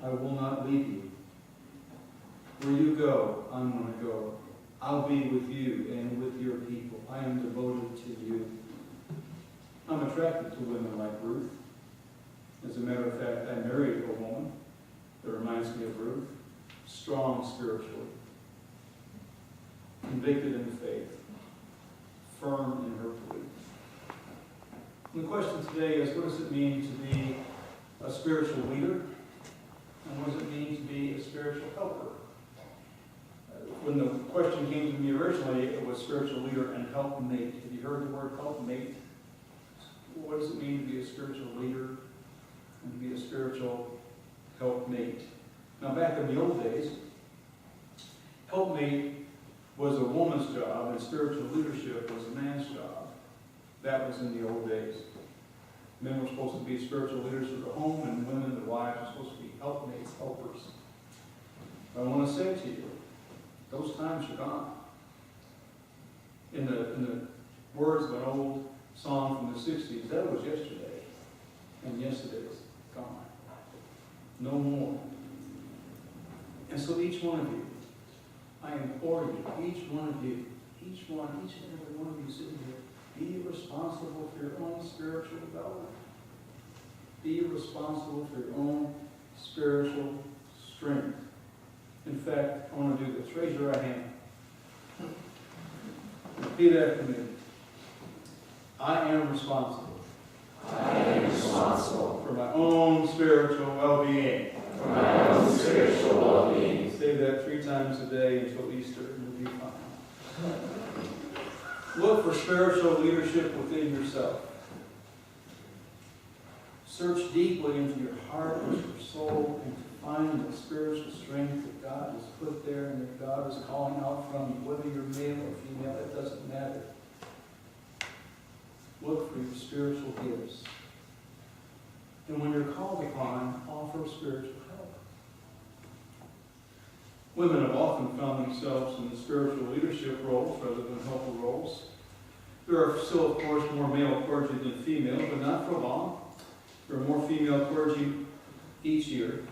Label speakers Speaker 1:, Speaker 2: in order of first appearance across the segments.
Speaker 1: I will not leave you. Where you go, I'm going to go. I'll be with you and with your people. I am devoted to you. I'm attracted to women like Ruth. As a matter of fact, I married a woman that reminds me of Ruth. Strong spiritually, convicted in the faith, firm in her belief. And the question today is, what does it mean to be a spiritual leader? And what does it mean to be a spiritual helper? When the question came to me originally, it was spiritual leader and helpmate. Have you heard the word helpmate? What does it mean to be a spiritual leader and to be a spiritual helpmate? Now, back in the old days, helpmate was a woman's job and spiritual leadership was a man's job. That was in the old days. Men were supposed to be spiritual leaders of the home, and women, the wives, were supposed to be helpmates, helpers. But I want to say to you, those times are gone. In the words of an old song from the 60s, that was yesterday, and yesterday's gone. No more. And so each one of you, I implore you, each one of you, each and every one of you sitting here, be responsible for your own spiritual development. Be responsible for your own spiritual strength. In fact, I want to do this. Raise your right hand. Repeat after me. I am responsible.
Speaker 2: I am responsible
Speaker 1: for my own spiritual well-being.
Speaker 2: for my own spiritual well-being.
Speaker 1: Say that 3 times a day until Easter, and you'll be fine. Look for spiritual leadership within yourself. Search deeply into your heart and your soul and to find the spiritual strength that God has put there and that God is calling out from you. Whether you're male or female, it doesn't matter. Look for your spiritual gifts. And when you're called upon, offer spiritual help. Women have often found themselves in the spiritual leadership roles rather than helper roles. There are still, of course, more male clergy than female, but not for long. There are more female clergy each year.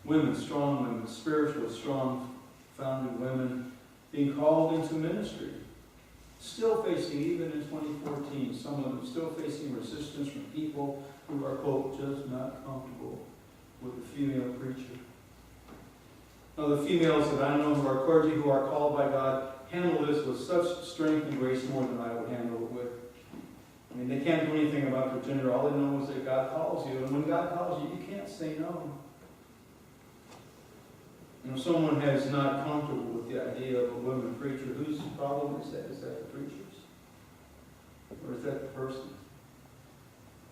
Speaker 1: Women, strong women, spiritually strong, founded women, being called into ministry. Still facing, even in 2014, some of them still facing resistance from people who are, quote, just not comfortable with a female preacher. Now, the females that I know who are clergy, who are called by God, handle this with such strength and grace more than I would handle it with. I mean, they can't do anything about their gender. All they know is that God calls you. And when God calls you, you can't say no. And if someone is not comfortable with the idea of a woman preacher, whose problem is that? Is that the preacher's? Or is that the person?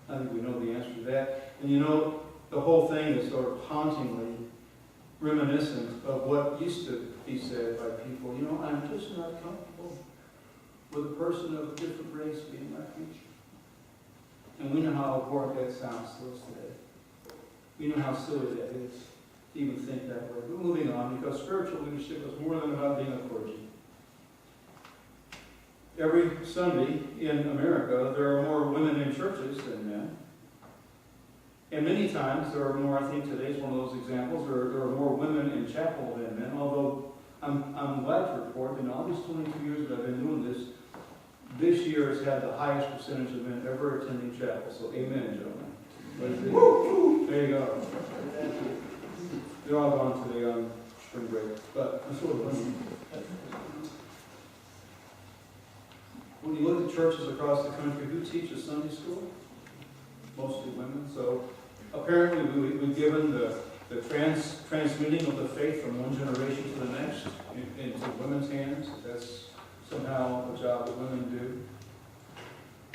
Speaker 1: I think we know the answer to that. And you know, the whole thing is sort of hauntingly reminiscent of what used to be said by people. You know, I'm just not comfortable with a person of a different race being my preacher. And we know how abhorrent that sounds to us today. We know how silly that is to even think that way. But moving on, because spiritual leadership is more than about being a clergy. Every Sunday in America, there are more women in churches than men. And many times there are more, I think today's one of those examples, there are more women in chapel than men, although I'm glad to report in all these 22 years that I've been doing this year has had the highest percentage of men ever attending chapel. So amen, gentlemen. There you go. They're all gone today on spring break. But that's what we're doing. When you look at churches across the country, who teaches Sunday school? Mostly women. So apparently we've given the transmitting of the faith from one generation to the next into women's hands. That's somehow a job that women do.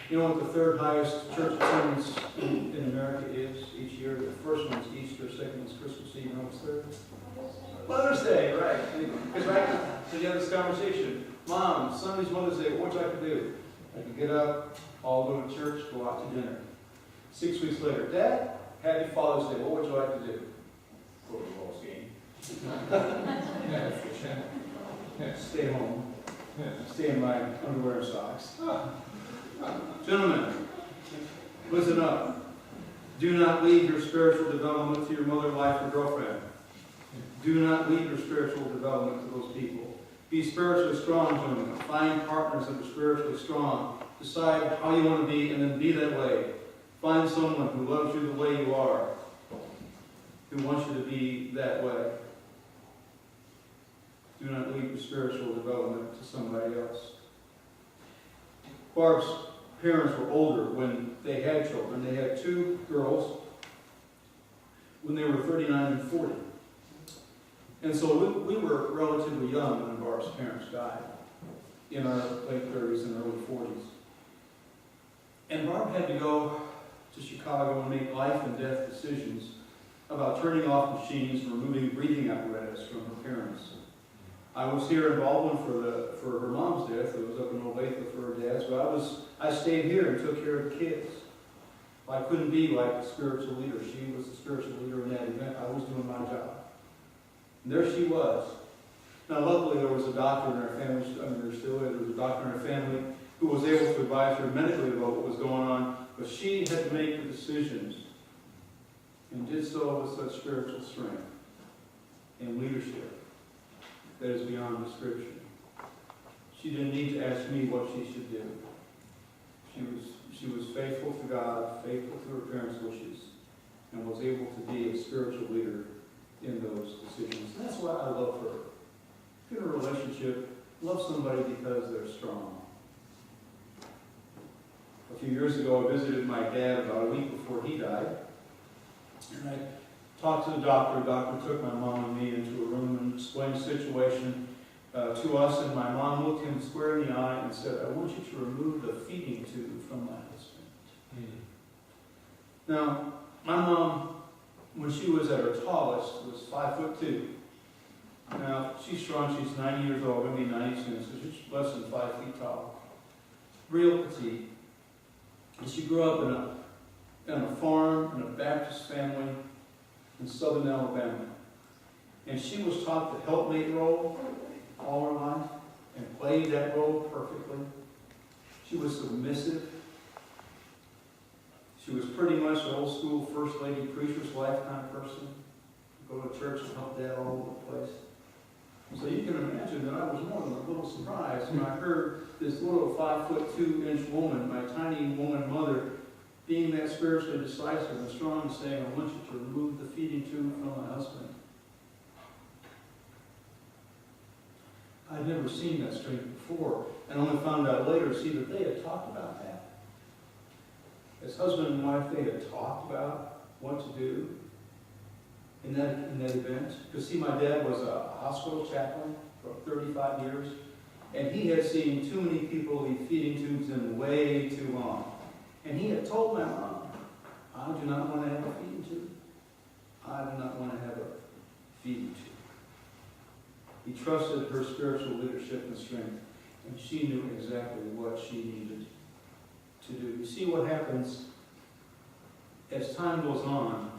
Speaker 1: You know what the third highest church attendance in America is each year? The first one's Easter, second one's Christmas Eve, and what's third? Mother's Day, right. Because so you have this conversation. Mom, Sunday's Mother's Day, what would you like to do? I can get up, all go to church, go out to dinner. 6 weeks later, Dad, happy Father's Day, what would you like to do? Go to the Bulls game. Stay home. Stay in my underwear and socks. Gentlemen, listen up. Do not leave your spiritual development to your mother, wife, or girlfriend. Do not leave your spiritual development to those people. Be spiritually strong, gentlemen. Find partners that are spiritually strong. Decide how you want to be and then be that way. Find someone who loves you the way you are, who wants you to be that way. Do not leave your spiritual development to somebody else. Barb's parents were older when they had children. They had two girls when they were 39 and 40. And so we were relatively young when Barb's parents died, in our late 30s and early 40s. And Barb had to go to Chicago and make life and death decisions about turning off machines and removing breathing apparatus from her parents. I was here in Baldwin for her mom's death. It was up in Olathe for her dad's, but I stayed here and took care of the kids. I couldn't be like a spiritual leader. She was the spiritual leader in that event. I was doing my job. And there she was. Now, luckily, there was a doctor in our family. I mean, there still is. There was a doctor in our family who was able to advise her medically about what was going on. But she had to make the decisions and did so with such spiritual strength and leadership that is beyond description. She didn't need to ask me what she should do. She was faithful to God, faithful to her parents' wishes, and was able to be a spiritual leader in those decisions. And that's why I love her. If you're in a relationship, love somebody because they're strong. A few years ago, I visited my dad about a week before he died. And I talked to the doctor. The doctor took my mom and me into a room and explained the situation to us. And my mom looked him square in the eye and said, "I want you to remove the feeding tube from my husband." Now, my mom, when she was at her tallest, was 5'2". Now, she's strong. She's 90 years old. Going to be 90 soon, so she's less than 5 feet tall. Real petite. And she grew up in a farm, in a Baptist family in southern Alabama. And she was taught the helpmate role all her life and played that role perfectly. She was submissive. She was pretty much an old school first lady preacher's wife kind of person. Go to church and help dad all over the place. So you can imagine that I was more than a little surprised when I heard this little 5'2" woman, my tiny woman mother, being that spiritually decisive and strong and saying, "I want you to remove the feeding tube from my husband." I'd never seen that strength before, and only found out later, see, that they had talked about that. As husband and wife, they had talked about what to do in that event. Because see, my dad was a hospital chaplain for 35 years, and he had seen too many people leave feeding tubes in way too long. And he had told my mom, "I do not want to have a feeding tube. I do not want to have a feeding tube." He trusted her spiritual leadership and strength, and she knew exactly what she needed to do. You see what happens as time goes on,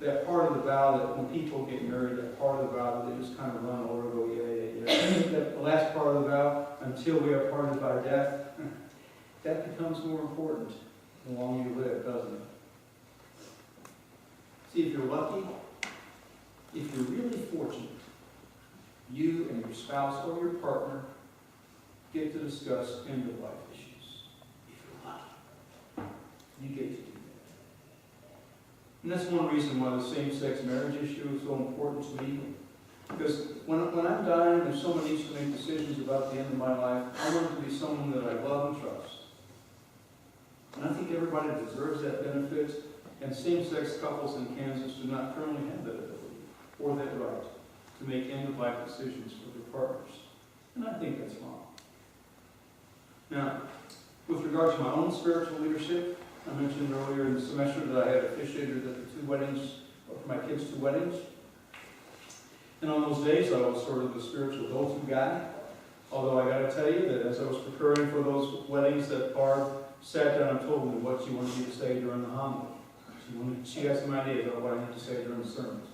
Speaker 1: that part of the vow that when people get married, that part of the vow that they just kind of run over, go, yeah. That last part of the vow, until we are parted by death, that becomes more important the longer you live, doesn't it? See, if you're lucky, if you're really fortunate, you and your spouse or your partner get to discuss end-of-life issues. If you're lucky, you get to do that. And that's one reason why the same-sex marriage issue is so important to me. Because when I'm dying and someone needs to make decisions about the end of my life, I want it to be someone that I love and trust. And I think everybody deserves that benefit, and same-sex couples in Kansas do not currently have that ability or that right to make end-of-life decisions for their partners. And I think that's wrong. Now, with regard to my own spiritual leadership, I mentioned earlier in the semester that I had officiated at the 2 weddings, for my kids' 2 weddings. And on those days, I was sort of the spiritual go-to guy. Although I got to tell you that as I was preparing for those weddings, that Barb sat down and told me what she wanted me to say during the homily. She had some ideas about what I need to say during the sermons.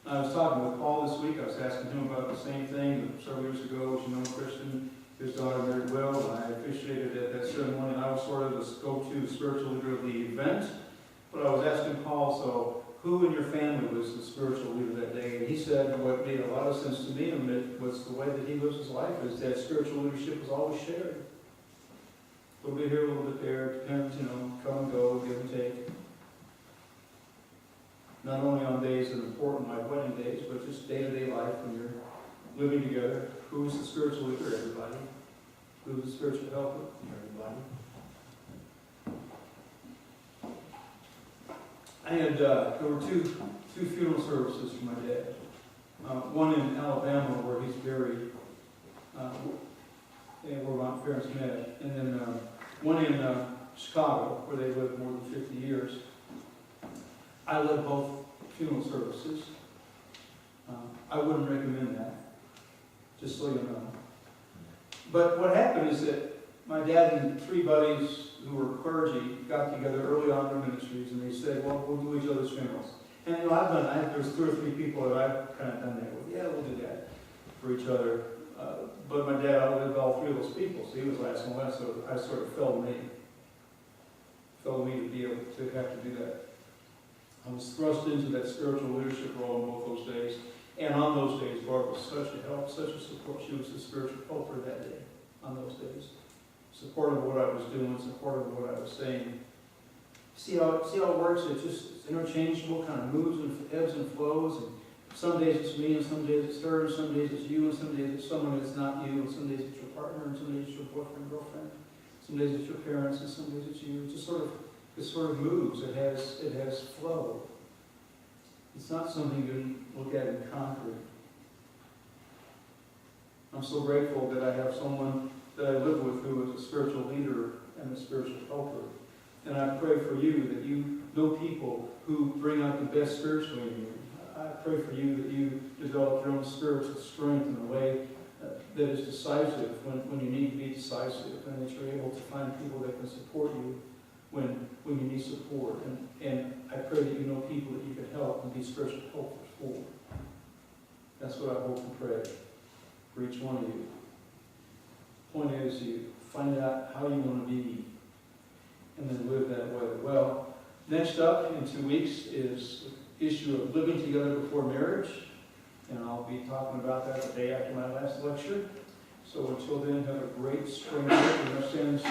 Speaker 1: I was talking with Paul this week. I was asking him about the same thing. Several years ago, as you know, Christian, his daughter married well, and I officiated at that ceremony, and I was sort of the go-to spiritual leader of the event. But I was asking Paul, so who in your family was the spiritual leader that day? And he said what made a lot of sense to me, and it was the way that he lives his life, is that spiritual leadership was always shared. A little bit here, a little bit there, depends, come and go, give and take. Not only on days that are important, like wedding days, but just day-to-day life when you're living together. Who's the spiritual leader? Everybody. Who's the spiritual helper? Everybody. There were two funeral services for my dad. One in Alabama where he's buried, and where my parents met, and then one in Chicago where they lived more than 50 years. I led both funeral services. I wouldn't recommend that, just so you know. But what happened is that my dad and 3 buddies who were clergy got together early on in their ministries, and they said, well, we'll do each other's funerals. And there's 2 or 3 people that I've kind of done that with. Yeah, we'll do that for each other. But my dad outlived all 3 of those people, so he was last one left, so I sort of fell to me. Fell to me to be able to have to do that. I was thrust into that spiritual leadership role in both those days. And on those days, Barb was such a help, such a support. She was the spiritual helper that day, on those days. Supportive of what I was doing, supportive of what I was saying. See how it works? It's interchangeable, kind of moves and ebbs and flows. And some days it's me, and some days it's her, and some days it's you, and some days it's someone that's not you, and some days it's your partner, and some days it's your boyfriend, girlfriend. Some days it's your parents, and some days it's you. It sort of moves. It has flow. It's not something you look at in concrete. I'm so grateful that I have someone that I live with who is a spiritual leader and a spiritual helper. And I pray for you that you know people who bring out the best spiritually in you. I pray for you that you develop your own spiritual strength in a way that is decisive when you need to be decisive, and that you're able to find people that can support you when you need support. And I pray that you know people that you can help and be spiritual helpers for. That's what I hope and pray for each one of you. Point is, you find out how you want to be and then live that way. Well, next up in 2 weeks is the issue of living together before marriage. And I'll be talking about that the day after my last lecture. So until then, have a great spring break. And our sins